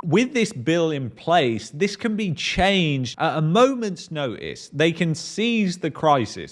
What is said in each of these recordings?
with this bill in place, this can be changed at a moment's notice. They can seize the crisis.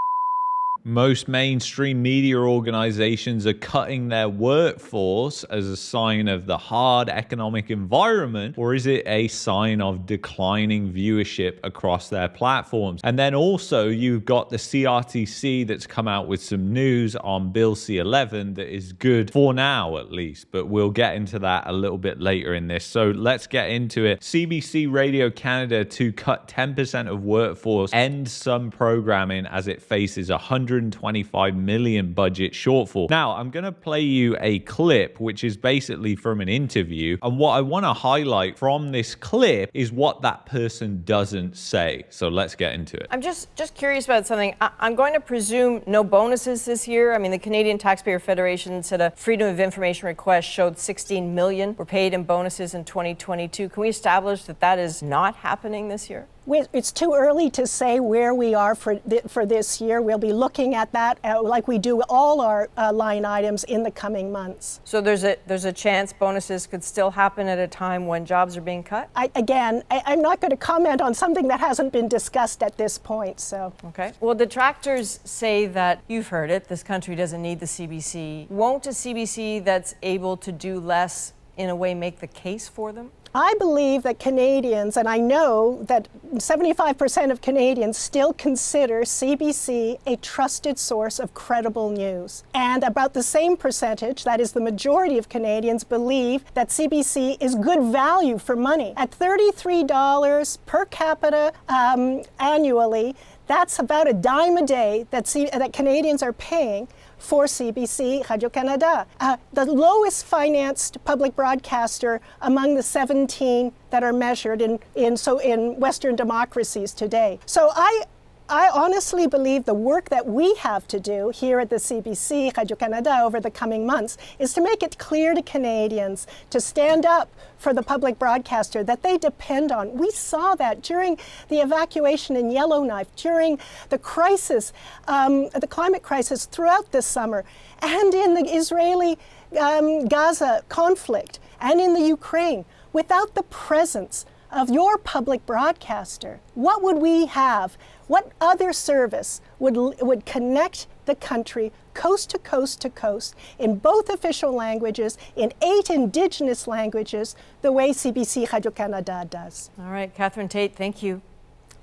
Most mainstream media organizations are cutting their workforce as a sign of the hard economic environment, or is it a sign of declining viewership across their platforms? And then also you've got the CRTC that's come out with some news on Bill C-11 that is good for now at least, but we'll get into that a little bit later in this. So let's get into it. CBC Radio Canada to cut 10% of workforce, end some programming as it faces 125 million budget shortfall. Now, I'm going to play you a clip, which is basically from an interview. And what I want to highlight from this clip is what that person doesn't say. So let's get into it. I'm just curious about something. I'm going to presume no bonuses this year. I mean, the Canadian Taxpayer Federation said a Freedom of Information request showed 16 million were paid in bonuses in 2022. Can we establish that that is not happening this year? It's too early to say where we are for this year. We'll be looking at that like we do all our line items in the coming months. So there's a chance bonuses could still happen at a time when jobs are being cut? I'm not going to comment on something that hasn't been discussed at this point. So okay. Well, detractors say that, you've heard it, this country doesn't need the CBC. Won't a CBC that's able to do less in a way make the case for them? I believe that Canadians, and I know that 75% of Canadians still consider CBC a trusted source of credible news. And about the same percentage, that is the majority of Canadians, believe that CBC is good value for money. At $33 per capita annually, that's about a dime a day that Canadians are paying for CBC Radio-Canada, the lowest financed public broadcaster among the 17 that are measured in Western democracies today. So I honestly believe the work that we have to do here at the CBC Radio-Canada over the coming months is to make it clear to Canadians to stand up for the public broadcaster that they depend on. We saw that during the evacuation in Yellowknife, during the crisis, the climate crisis throughout this summer, and in the Israeli-Gaza conflict, and in the Ukraine. Without the presence of your public broadcaster, what would we have? What other service would connect the country coast to coast to coast in both official languages, in 8 Indigenous languages, the way CBC Radio-Canada does? All right, Catherine Tate, thank you.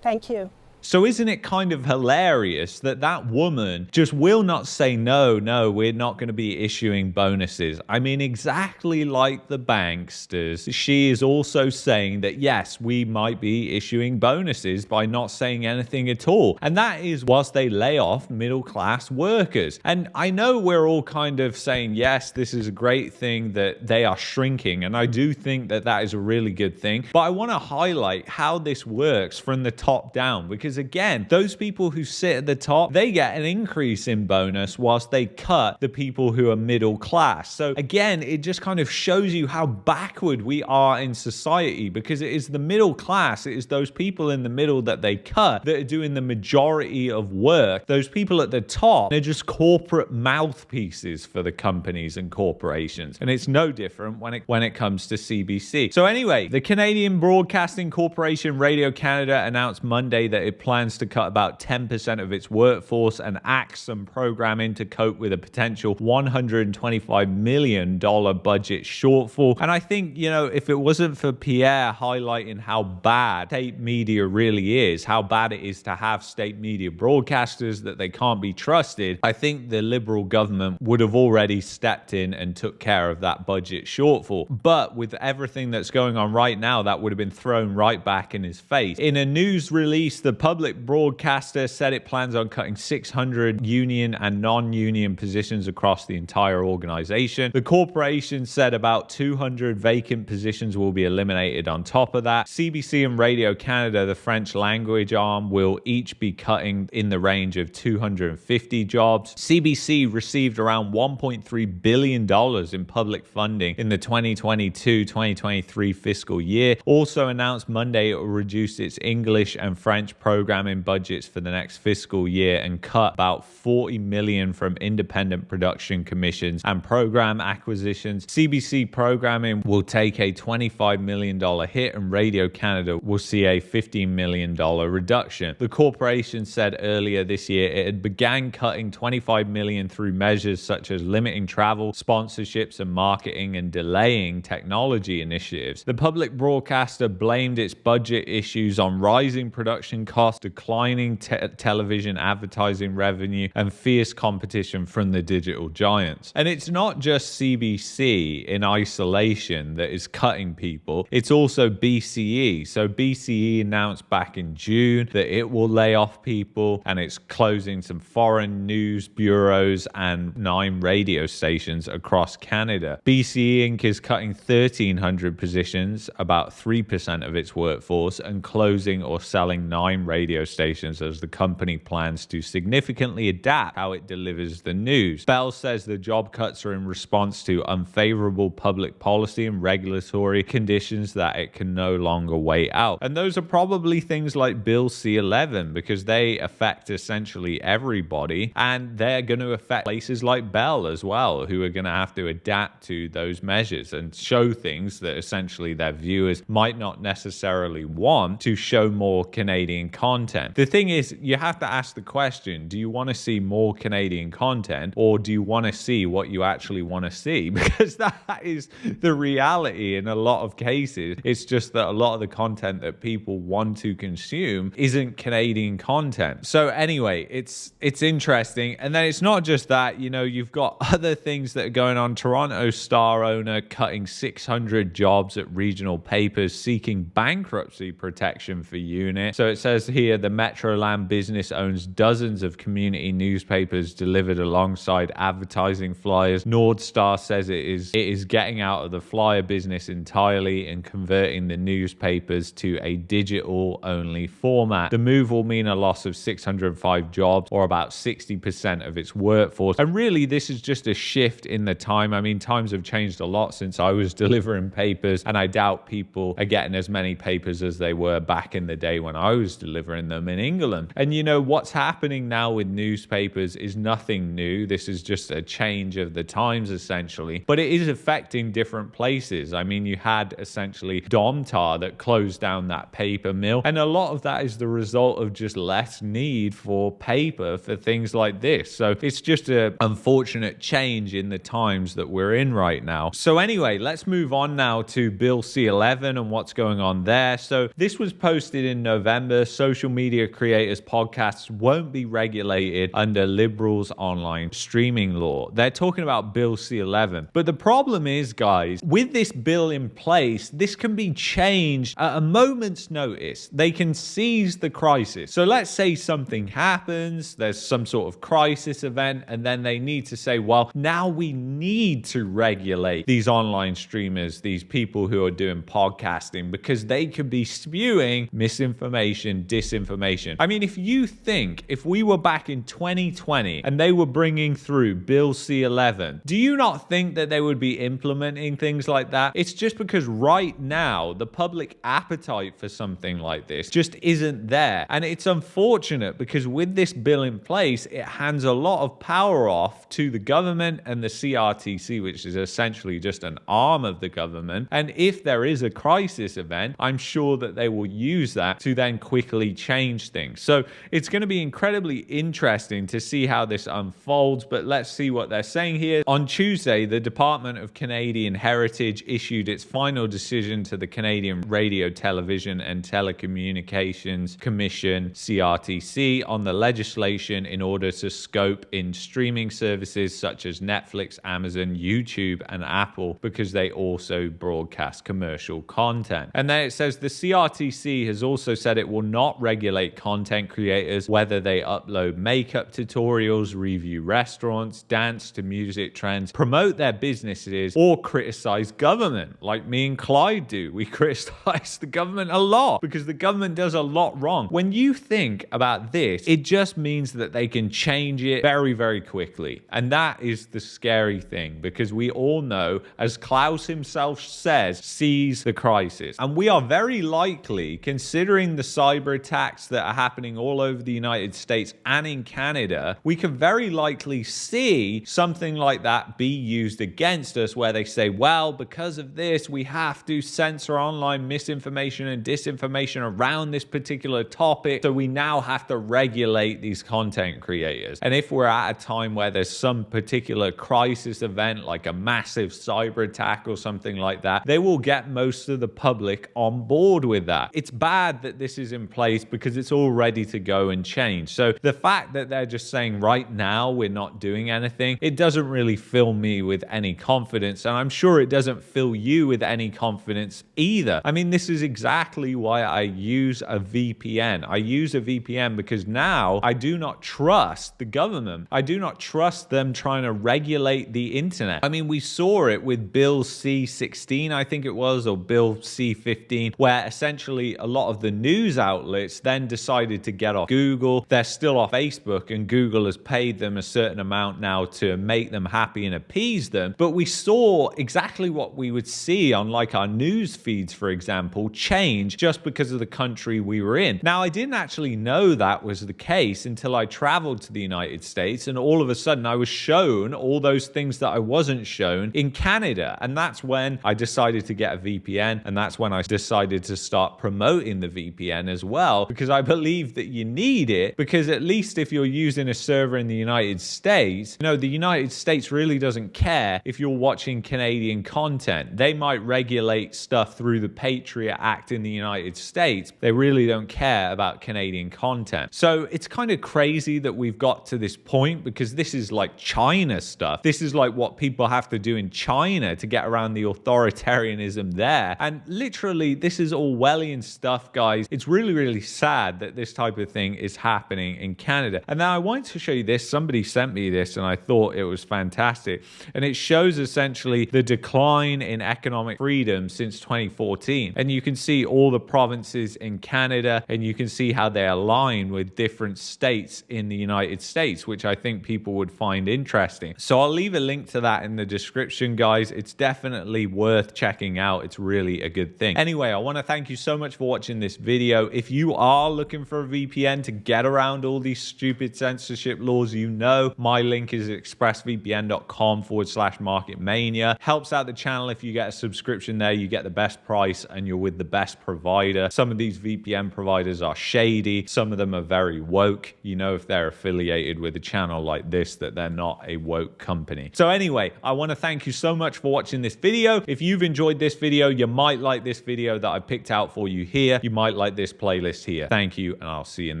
Thank you. So isn't it kind of hilarious that that woman just will not say, no, we're not going to be issuing bonuses? I mean, exactly like the banksters, she is also saying that, yes, we might be issuing bonuses by not saying anything at all. And that is whilst they lay off middle-class workers. And I know we're all kind of saying, yes, this is a great thing that they are shrinking. And I do think that that is a really good thing. But I want to highlight how this works from the top down, because again, those people who sit at the top, they get an increase in bonus whilst they cut the people who are middle class. So again, it just kind of shows you how backward we are in society, because it is the middle class, it is those people in the middle that they cut that are doing the majority of work. Those people at the top, they're just corporate mouthpieces for the companies and corporations. And it's no different when it comes to CBC. So anyway, the Canadian Broadcasting Corporation Radio-Canada announced Monday that it plans to cut about 10% of its workforce and axe some programming to cope with a potential $125 million budget shortfall. And I think, you know, if it wasn't for Pierre highlighting how bad state media really is, how bad it is to have state media broadcasters, that they can't be trusted, I think the Liberal government would have already stepped in and took care of that budget shortfall. But with everything that's going on right now, that would have been thrown right back in his face. In a news release, the public broadcaster said it plans on cutting 600 union and non-union positions across the entire organization. The corporation said about 200 vacant positions will be eliminated on top of that. CBC and Radio-Canada, the French language arm, will each be cutting in the range of 250 jobs. CBC received around $1.3 billion in public funding in the 2022-2023 fiscal year. Also announced Monday it will reduce its English and French programs programming budgets for the next fiscal year and cut about $40 million from independent production commissions and program acquisitions. CBC programming will take a $25 million hit, and Radio Canada will see a $15 million reduction. The corporation said earlier this year it had began cutting $25 million through measures such as limiting travel, sponsorships and marketing, and delaying technology initiatives. The public broadcaster blamed its budget issues on rising production costs, declining television advertising revenue, and fierce competition from the digital giants. And it's not just CBC in isolation that is cutting people, it's also BCE. So BCE announced back in June that it will lay off people, and it's closing some foreign news bureaus and 9 radio stations across Canada. BCE Inc. is cutting 1,300 positions, about 3% of its workforce, and closing or selling 9 radio stations as the company plans to significantly adapt how it delivers the news. Bell says the job cuts are in response to unfavorable public policy and regulatory conditions that it can no longer wait out. And those are probably things like Bill C-11, because they affect essentially everybody, and they're going to affect places like Bell as well, who are going to have to adapt to those measures and show things that essentially their viewers might not necessarily want, to show more Canadian content. The thing is, you have to ask the question, do you want to see more Canadian content, or do you want to see what you actually want to see? Because that is the reality in a lot of cases. It's just that a lot of the content that people want to consume isn't Canadian content. So anyway, it's interesting. And then it's not just that, you've got other things that are going on. Toronto Star owner cutting 600 jobs at regional papers, seeking bankruptcy protection for unit. So it says here the Metroland business owns dozens of community newspapers delivered alongside advertising flyers. North Star says it is getting out of the flyer business entirely and converting the newspapers to a digital-only format. The move will mean a loss of 605 jobs, or about 60% of its workforce. And really, this is just a shift in the time. I mean, times have changed a lot since I was delivering papers, and I doubt people are getting as many papers as they were back in the day when I was delivering them in England. And what's happening now with newspapers is nothing new. This is just a change of the times, essentially. But it is affecting different places. I mean, you had essentially Domtar that closed down that paper mill, and a lot of that is the result of just less need for paper for things like this. So it's just an unfortunate change in the times that we're in right now. So anyway, let's move on now to Bill C-11 and what's going on there. So this was posted in November. Social media creators' podcasts won't be regulated under Liberals' online streaming law. They're talking about Bill C-11. But the problem is, guys, with this bill in place, this can be changed at a moment's notice. They can seize the crisis. So let's say something happens, there's some sort of crisis event, and then they need to say, well, now we need to regulate these online streamers, these people who are doing podcasting, because they could be spewing misinformation, disinformation. I mean, if you think, if we were back in 2020 and they were bringing through Bill C-11, do you not think that they would be implementing things like that? It's just because right now the public appetite for something like this just isn't there. And it's unfortunate because with this bill in place, it hands a lot of power off to the government and the CRTC, which is essentially just an arm of the government. And if there is a crisis event, I'm sure that they will use that to then quickly change things. So it's going to be incredibly interesting to see how this unfolds, but let's see what they're saying here. On Tuesday, the Department of Canadian Heritage issued its final decision to the Canadian Radio, Television and Telecommunications Commission, CRTC, on the legislation in order to scope in streaming services such as Netflix, Amazon, YouTube, and Apple, because they also broadcast commercial content. And then it says the CRTC has also said it will not regulate content creators, whether they upload makeup tutorials, review restaurants, dance to music trends, promote their businesses, or criticize government, like me and Clyde do. We criticize the government a lot because the government does a lot wrong. When you think about this, it just means that they can change it very, very quickly. And that is the scary thing, because we all know, as Klaus himself says, seize the crisis. And we are very likely, considering the cyber attacks that are happening all over the United States and in Canada, we can very likely see something like that be used against us, where they say, well, because of this, we have to censor online misinformation and disinformation around this particular topic. So we now have to regulate these content creators. And if we're at a time where there's some particular crisis event, like a massive cyber attack or something like that, they will get most of the public on board with that. It's bad that this is in place because it's all ready to go and change. So the fact that they're just saying right now we're not doing anything, it doesn't really fill me with any confidence. And I'm sure it doesn't fill you with any confidence either. I mean, this is exactly why I use a VPN. I use a VPN because now I do not trust the government. I do not trust them trying to regulate the internet. I mean, we saw it with Bill C-16, I think it was, or Bill C-15, where essentially a lot of the news outlets then decided to get off Google. They're still off Facebook, and Google has paid them a certain amount now to make them happy and appease them. But we saw exactly what we would see on like our news feeds, for example, change just because of the country we were in. Now, I didn't actually know that was the case until I traveled to the United States, and all of a sudden I was shown all those things that I wasn't shown in Canada. And that's when I decided to get a VPN, and that's when I decided to start promoting the VPN as well, because I believe that you need it, because at least if you're using a server in the United States, you know, the United States really doesn't care if you're watching Canadian content. They might regulate stuff through the Patriot Act in the United States. They really don't care about Canadian content. So it's kind of crazy that we've got to this point, because this is like China stuff. This is like what people have to do in China to get around the authoritarianism there. And literally, this is Orwellian stuff, guys. It's really, really sad that this type of thing is happening in Canada. And now I wanted to show you this. Somebody sent me this and I thought it was fantastic. And it shows essentially the decline in economic freedom since 2014. And you can see all the provinces in Canada, and you can see how they align with different states in the United States, which I think people would find interesting. So I'll leave a link to that in the description, guys. It's definitely worth checking out. It's really a good thing. Anyway, I want to thank you so much for watching this video. If you are looking for a VPN to get around all these stupid censorship laws, you know my link is expressvpn.com/marketmania. Helps out the channel if you get a subscription there. You get the best price and you're with the best provider. Some of these VPN providers are shady. Some of them are very woke. You know, if they're affiliated with a channel like this, that they're not a woke company. So anyway, I want to thank you so much for watching this video. If you've enjoyed this video, you might like this video that I picked out for you here. You might like this playlist here. Thank you, and I'll see you in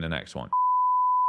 the next one.